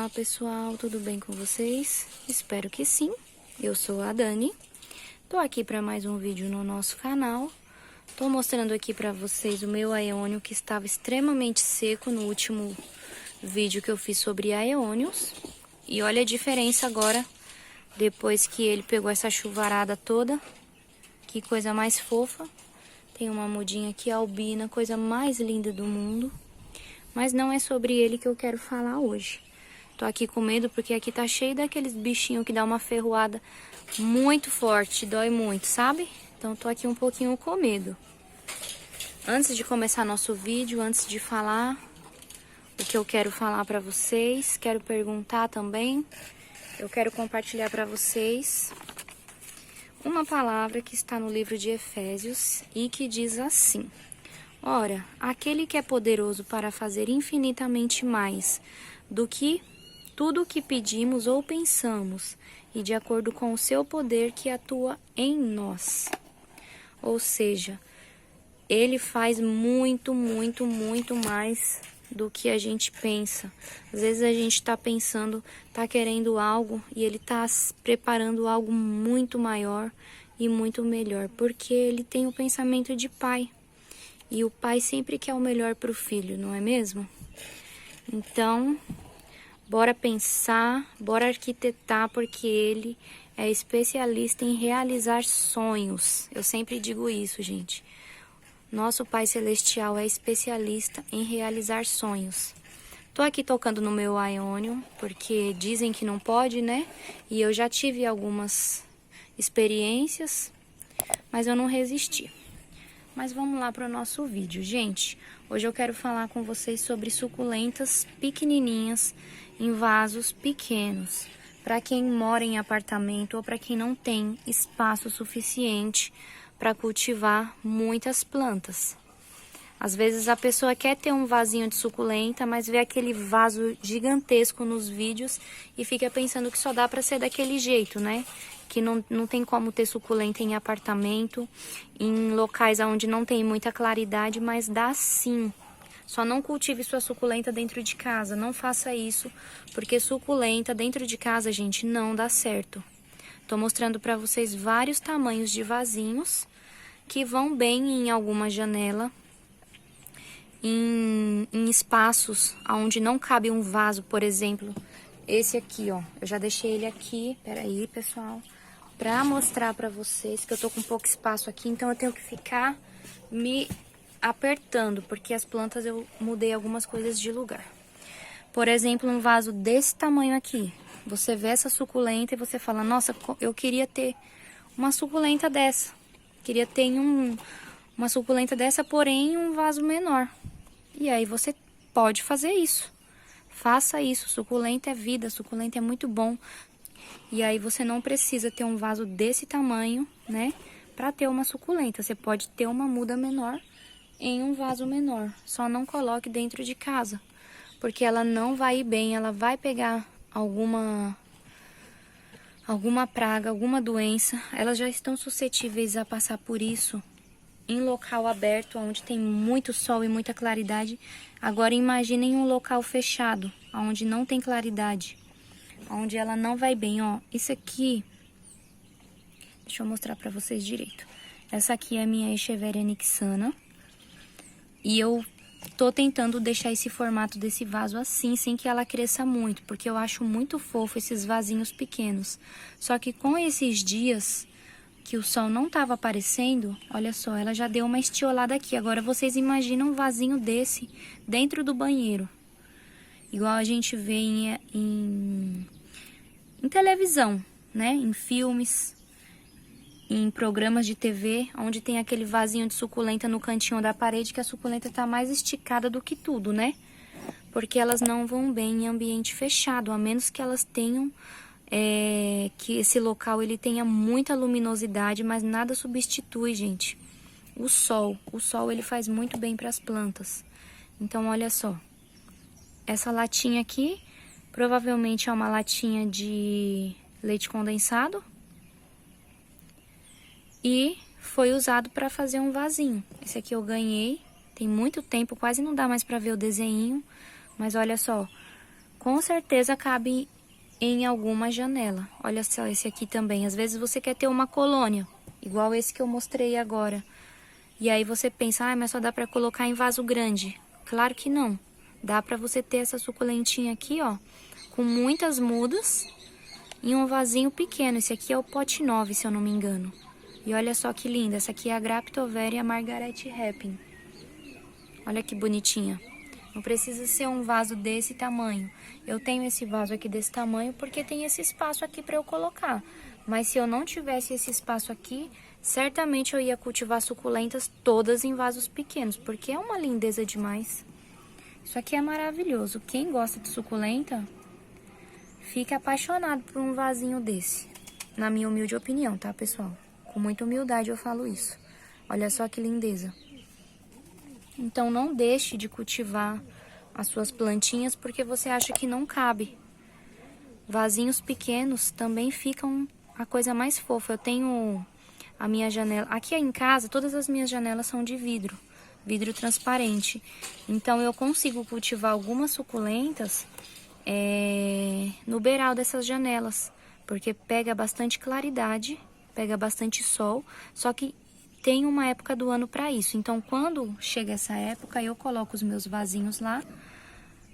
Olá pessoal, tudo bem com vocês? Espero que sim. Eu sou a Dani. Tô aqui para mais um vídeo no nosso canal. Tô mostrando aqui para vocês o meu aeônio que estava extremamente seco no último vídeo que eu fiz sobre aeônios. E olha a diferença agora, depois que ele pegou essa chuvarada toda. Que coisa mais fofa. Tem uma mudinha aqui albina, coisa mais linda do mundo. Mas não é sobre ele que eu quero falar hoje. Tô aqui com medo porque aqui tá cheio daqueles bichinhos que dá uma ferroada muito forte, dói muito, sabe? Então tô aqui um pouquinho com medo. Antes de começar nosso vídeo, antes de falar o que eu quero falar pra vocês, quero perguntar também. Eu quero compartilhar pra vocês uma palavra que está no livro de Efésios e que diz assim: ora, aquele que é poderoso para fazer infinitamente mais do que tudo o que pedimos ou pensamos, e de acordo com o seu poder que atua em nós. Ou seja, ele faz muito, muito, muito mais do que a gente pensa. Às vezes a gente está pensando, está querendo algo, e ele está preparando algo muito maior e muito melhor, porque ele tem o pensamento de pai. E o pai sempre quer o melhor para o filho, não é mesmo? Então, bora pensar, bora arquitetar, porque ele é especialista em realizar sonhos. Eu sempre digo isso, gente. Nosso Pai Celestial é especialista em realizar sonhos. Tô aqui tocando no meu aeônio, porque dizem que não pode, né? E eu já tive algumas experiências, mas eu não resisti. Mas vamos lá para o nosso vídeo, gente. Hoje eu quero falar com vocês sobre suculentas pequenininhas em vasos pequenos. Para quem mora em apartamento ou para quem não tem espaço suficiente para cultivar muitas plantas. Às vezes a pessoa quer ter um vasinho de suculenta, mas vê aquele vaso gigantesco nos vídeos e fica pensando que só dá para ser daquele jeito, né? Que não tem como ter suculenta em apartamento, em locais onde não tem muita claridade, mas dá sim. Só não cultive sua suculenta dentro de casa, não faça isso, porque suculenta dentro de casa, gente, não dá certo. Tô mostrando para vocês vários tamanhos de vasinhos que vão bem em alguma janela, em espaços onde não cabe um vaso, por exemplo. Esse aqui, ó, eu já deixei ele aqui, peraí, pessoal, pra mostrar pra vocês que eu tô com pouco espaço aqui, então eu tenho que ficar me apertando, porque as plantas eu mudei algumas coisas de lugar. Por exemplo, um vaso desse tamanho aqui, você vê essa suculenta e você fala, nossa, eu queria ter uma suculenta dessa, queria ter uma suculenta dessa, porém em um vaso menor. E aí você pode fazer isso. Faça isso, suculenta é vida, suculenta é muito bom. E aí você não precisa ter um vaso desse tamanho, né, para ter uma suculenta. Você pode ter uma muda menor em um vaso menor. Só não coloque dentro de casa, porque ela não vai ir bem, ela vai pegar alguma praga, alguma doença. Elas já estão suscetíveis a passar por isso em local aberto, onde tem muito sol e muita claridade. Agora imaginem um local fechado, onde não tem claridade, onde ela não vai bem, ó. Isso aqui, deixa eu mostrar pra vocês direito. Essa aqui é a minha Echeveria nixana. E eu tô tentando deixar esse formato desse vaso assim, sem que ela cresça muito, porque eu acho muito fofo esses vasinhos pequenos. Só que com esses dias que o sol não tava aparecendo, olha só, ela já deu uma estiolada aqui. Agora vocês imaginam um vasinho desse dentro do banheiro. Igual a gente vê em televisão, né? Em filmes, em programas de TV, onde tem aquele vasinho de suculenta no cantinho da parede, que a suculenta tá mais esticada do que tudo, né? Porque elas não vão bem em ambiente fechado, a menos que elas tenham... que esse local ele tenha muita luminosidade, mas nada substitui, gente, o sol. O sol ele faz muito bem para as plantas. Então olha só, essa latinha aqui provavelmente é uma latinha de leite condensado e foi usado para fazer um vasinho. Esse aqui eu ganhei, tem muito tempo, quase não dá mais para ver o desenho, mas olha só, com certeza cabe em alguma janela. Olha só esse aqui também. Às vezes você quer ter uma colônia, igual esse que eu mostrei agora. E aí você pensa, ah, mas só dá pra colocar em vaso grande. Claro que não. Dá pra você ter essa suculentinha aqui, ó, com muitas mudas em um vasinho pequeno. Esse aqui é o pote 9, se eu não me engano. E olha só que linda. Essa aqui é a Graptoveria Margaret Rappin. Olha que bonitinha. Não precisa ser um vaso desse tamanho. Eu tenho esse vaso aqui desse tamanho porque tem esse espaço aqui para eu colocar. Mas se eu não tivesse esse espaço aqui, certamente eu ia cultivar suculentas todas em vasos pequenos, porque é uma lindeza demais. Isso aqui é maravilhoso. Quem gosta de suculenta, fica apaixonado por um vasinho desse. Na minha humilde opinião, tá, pessoal? Com muita humildade eu falo isso. Olha só que lindeza. Então, não deixe de cultivar as suas plantinhas porque você acha que não cabe. Vasinhos pequenos também ficam a coisa mais fofa. Eu tenho a minha janela... Aqui em casa, todas as minhas janelas são de vidro. Vidro transparente. Então, eu consigo cultivar algumas suculentas no beiral dessas janelas. Porque pega bastante claridade, pega bastante sol. Só que tem uma época do ano para isso. Então, quando chega essa época, eu coloco os meus vasinhos lá,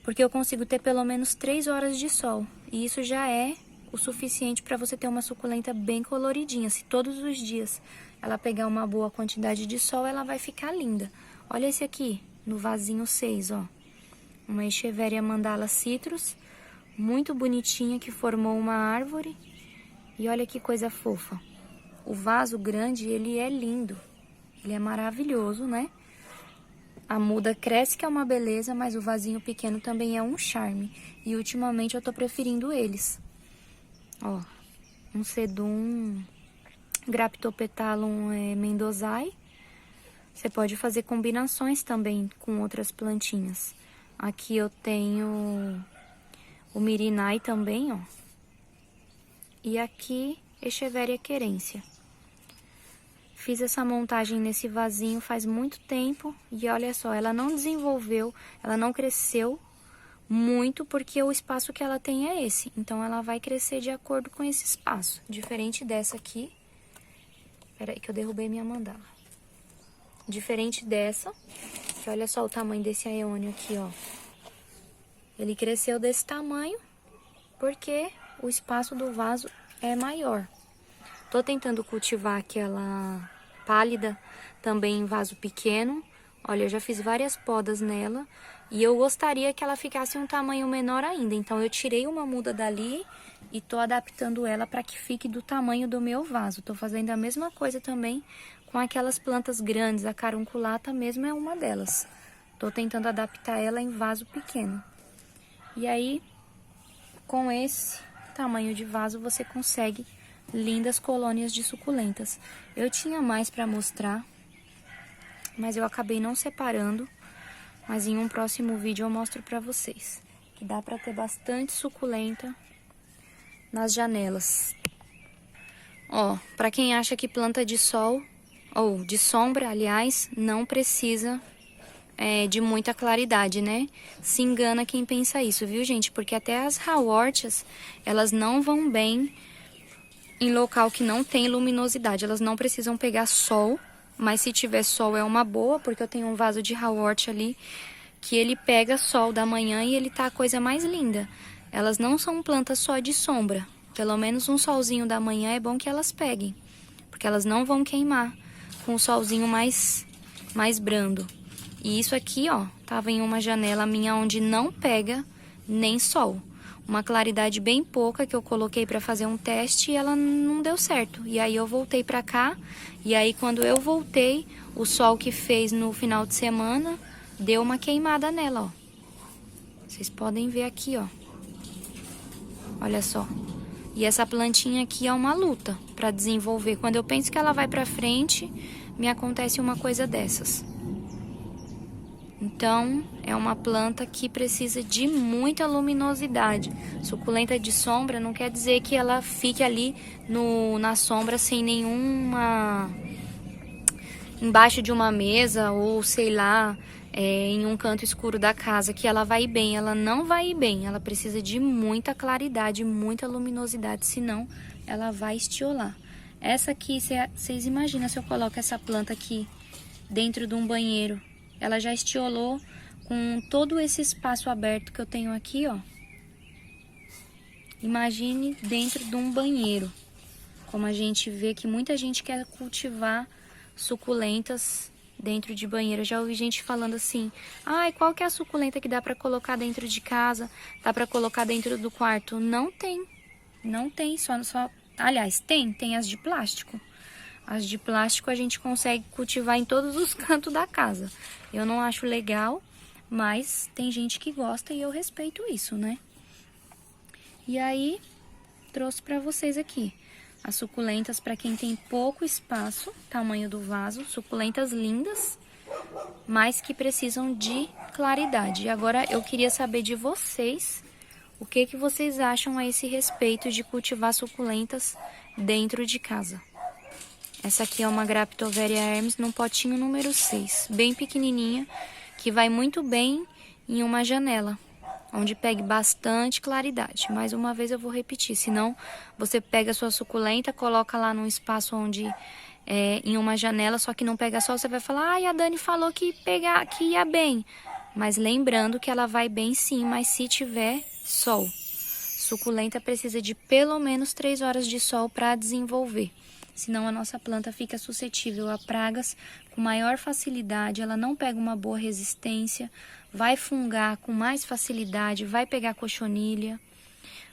porque eu consigo ter pelo menos 3 horas de sol. E isso já é o suficiente para você ter uma suculenta bem coloridinha. Se todos os dias ela pegar uma boa quantidade de sol, ela vai ficar linda. Olha esse aqui, no vasinho 6, ó. Uma Echeveria Mandala Citrus, muito bonitinha, que formou uma árvore. E olha que coisa fofa. O vaso grande, ele é lindo, ele é maravilhoso, né? A muda cresce, que é uma beleza, mas o vasinho pequeno também é um charme. E ultimamente eu tô preferindo eles. Ó, um Sedum Graptopetalum Mendozai. Você pode fazer combinações também com outras plantinhas. Aqui eu tenho o Mirinai também, ó. E aqui, Echeveria Querência. Fiz essa montagem nesse vasinho faz muito tempo e olha só, ela não desenvolveu, ela não cresceu muito porque o espaço que ela tem é esse. Então, ela vai crescer de acordo com esse espaço. Diferente dessa aqui. Peraí que eu derrubei minha mandala. Diferente dessa, que olha só o tamanho desse aeônio aqui, ó. Ele cresceu desse tamanho porque o espaço do vaso é maior. Tô tentando cultivar aquela pálida também em vaso pequeno. Olha, eu já fiz várias podas nela e eu gostaria que ela ficasse um tamanho menor ainda. Então, eu tirei uma muda dali e tô adaptando ela para que fique do tamanho do meu vaso. Tô fazendo a mesma coisa também com aquelas plantas grandes. A carunculata mesmo é uma delas. Tô tentando adaptar ela em vaso pequeno. E aí, com esse tamanho de vaso, você consegue lindas colônias de suculentas. Eu tinha mais para mostrar, mas eu acabei não separando. Mas em um próximo vídeo eu mostro para vocês. Que dá para ter bastante suculenta nas janelas. Ó, para quem acha que planta de sol, ou de sombra, aliás, não precisa de muita claridade, né? Se engana quem pensa isso, viu, gente? Porque até as hawortias, elas não vão bem em local que não tem luminosidade. Elas não precisam pegar sol, mas se tiver sol é uma boa, porque eu tenho um vaso de Hawort ali que ele pega sol da manhã e ele tá a coisa mais linda. Elas não são plantas só de sombra. Pelo menos um solzinho da manhã é bom que elas peguem, porque elas não vão queimar com o solzinho mais brando. E isso aqui, ó, tava em uma janela minha onde não pega nem sol. Uma claridade bem pouca que eu coloquei para fazer um teste e ela não deu certo. E aí eu voltei para cá, e aí quando eu voltei, o sol que fez no final de semana deu uma queimada nela, ó. Vocês podem ver aqui, ó. Olha só. E essa plantinha aqui é uma luta para desenvolver. Quando eu penso que ela vai para frente, me acontece uma coisa dessas. Então, é uma planta que precisa de muita luminosidade. Suculenta de sombra não quer dizer que ela fique ali na sombra sem nenhuma... embaixo de uma mesa ou, sei lá, em um canto escuro da casa que ela vai ir bem. Ela não vai ir bem, ela precisa de muita claridade, muita luminosidade, senão ela vai estiolar. Essa aqui, vocês imaginam se eu coloco essa planta aqui dentro de um banheiro. Ela já estiolou com todo esse espaço aberto que eu tenho aqui, ó. Imagine dentro de um banheiro. Como a gente vê que muita gente quer cultivar suculentas dentro de banheiro. Eu já ouvi gente falando assim: ai, qual que é a suculenta que dá pra colocar dentro de casa? Dá pra colocar dentro do quarto? Não tem. Não tem, só... Aliás, tem as de plástico. As de plástico a gente consegue cultivar em todos os cantos da casa. Eu não acho legal, mas tem gente que gosta e eu respeito isso, né? E aí, trouxe pra vocês aqui as suculentas para quem tem pouco espaço, tamanho do vaso. Suculentas lindas, mas que precisam de claridade. E agora eu queria saber de vocês, o que vocês acham a esse respeito de cultivar suculentas dentro de casa. Essa aqui é uma Graptoveria hermes num potinho número 6, bem pequenininha, que vai muito bem em uma janela, onde pegue bastante claridade. Mais uma vez eu vou repetir, senão você pega a sua suculenta, coloca lá num espaço onde em uma janela, só que não pega sol, você vai falar: ai, a Dani falou que ia bem. Mas lembrando que ela vai bem sim, mas se tiver sol. Suculenta precisa de pelo menos 3 horas de sol para desenvolver. Senão a nossa planta fica suscetível a pragas com maior facilidade, ela não pega uma boa resistência, vai fungar com mais facilidade, vai pegar cochonilha.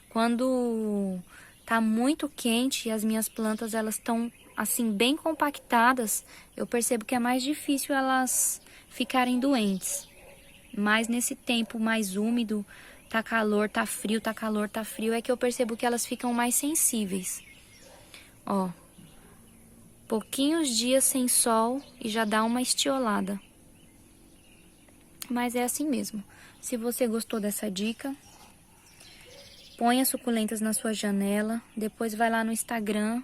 Quando tá muito quente e as minhas plantas elas estão assim bem compactadas, eu percebo que é mais difícil elas ficarem doentes. Mas nesse tempo mais úmido, tá calor, tá frio, tá calor, tá frio, é que eu percebo que elas ficam mais sensíveis. Ó, pouquinhos dias sem sol e já dá uma estiolada. Mas é assim mesmo. Se você gostou dessa dica, põe as suculentas na sua janela, depois vai lá no Instagram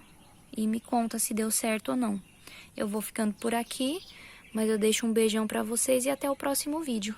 e me conta se deu certo ou não. Eu vou ficando por aqui, mas eu deixo um beijão pra vocês e até o próximo vídeo.